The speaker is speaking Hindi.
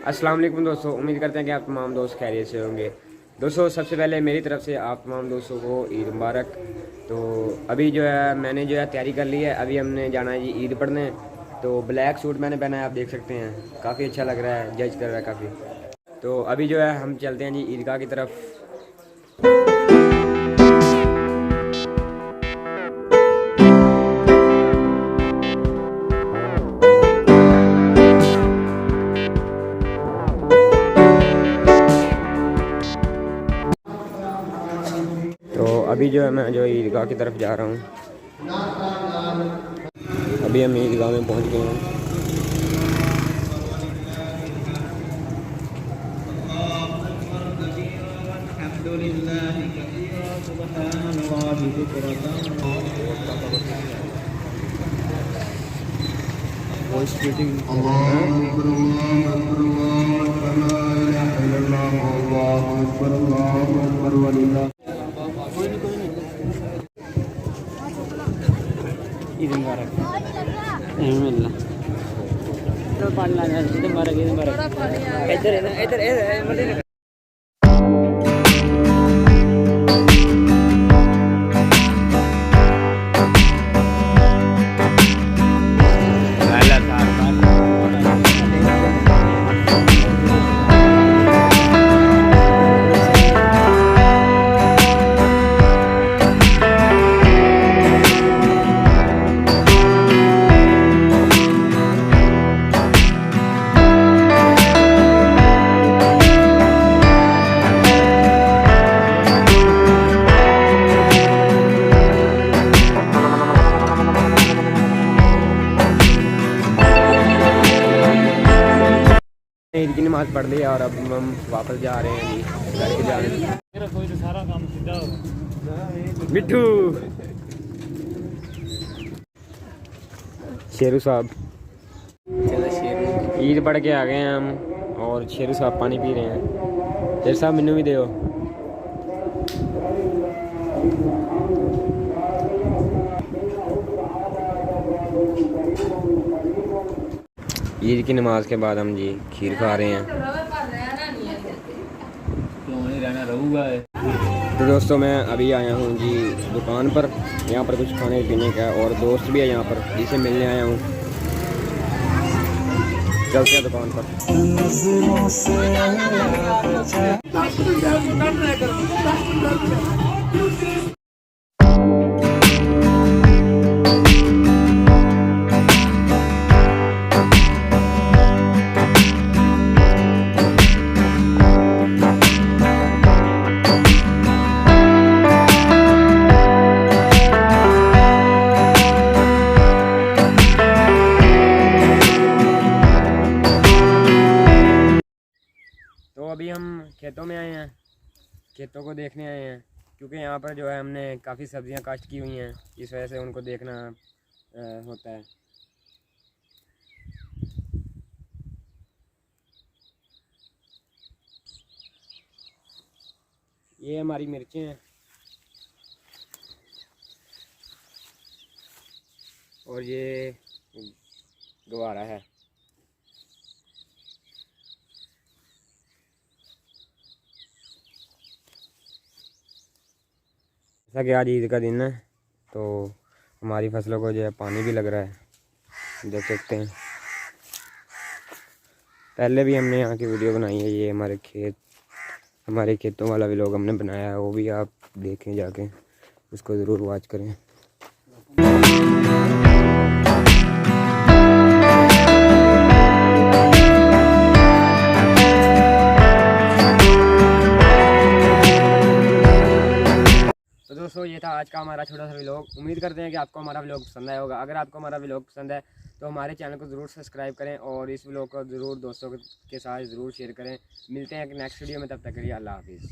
अस्सलाम वालेकुम दोस्तों, उम्मीद करते हैं कि आप तमाम दोस्त खैरियत से होंगे। दोस्तों सबसे पहले मेरी तरफ से आप तमाम दोस्तों को ईद मुबारक। तो अभी जो है मैंने जो है तैयारी कर ली है, अभी हमने जाना है जी ईद पढ़ने। तो ब्लैक सूट मैंने पहना है, आप देख सकते हैं, काफ़ी अच्छा लग रहा है, जज कर रहा है काफ़ी। तो अभी जो है हम चलते हैं जी ईदगाह की तरफ। तो अभी जो है मैं जो ईदगाह की तरफ जा रहा हूँ। अभी हम ईदगाह में पहुँच गए हैं। ईद मुबारक। इधर ईद की नमाज़ पढ़ ली और अब हम वापस जा रहे हैं जी घर के जाने। मेरा कोई तो सारा काम सीधा होगा। मिट्ठू शेरू साहब, ईद पढ़ के आ गए हैं हम और शेरू साहब पानी पी रहे हैं। शेरू साहब मैनू भी दो। ईद की नमाज के बाद हम जी खीर खा रहे हैं। तो दोस्तों मैं अभी आया हूँ जी दुकान पर, यहाँ पर कुछ खाने पीने का और दोस्त भी है यहाँ पर जिसे मिलने आया हूँ। चलते हैं दुकान पर। तो अभी हम खेतों में आए हैं, खेतों को देखने आए हैं, क्योंकि यहाँ पर जो है हमने काफ़ी सब्जियाँ काश्त की हुई हैं, इस वजह से उनको देखना होता है। ये हमारी मिर्चें हैं और ये गवारा है। जैसा कि आज ईद का दिन है तो हमारी फसलों को जो है पानी भी लग रहा है, देख सकते हैं। पहले भी हमने यहाँ की वीडियो बनाई है, ये हमारे खेतों वाला व्लॉग हमने बनाया है, वो भी आप देखें जाके, उसको ज़रूर वॉच करें। तो दोस्तों ये था आज का हमारा छोटा सा व्लॉग। उम्मीद करते हैं कि आपको हमारा व्लॉग पसंद आया होगा। अगर आपको हमारा व्लॉग पसंद है तो हमारे चैनल को ज़रूर सब्सक्राइब करें और इस व्लॉग को ज़रूर दोस्तों के साथ ज़रूर शेयर करें। मिलते हैं एक नेक्स्ट वीडियो में, तब तक के लिए अल्लाह हाफिज़।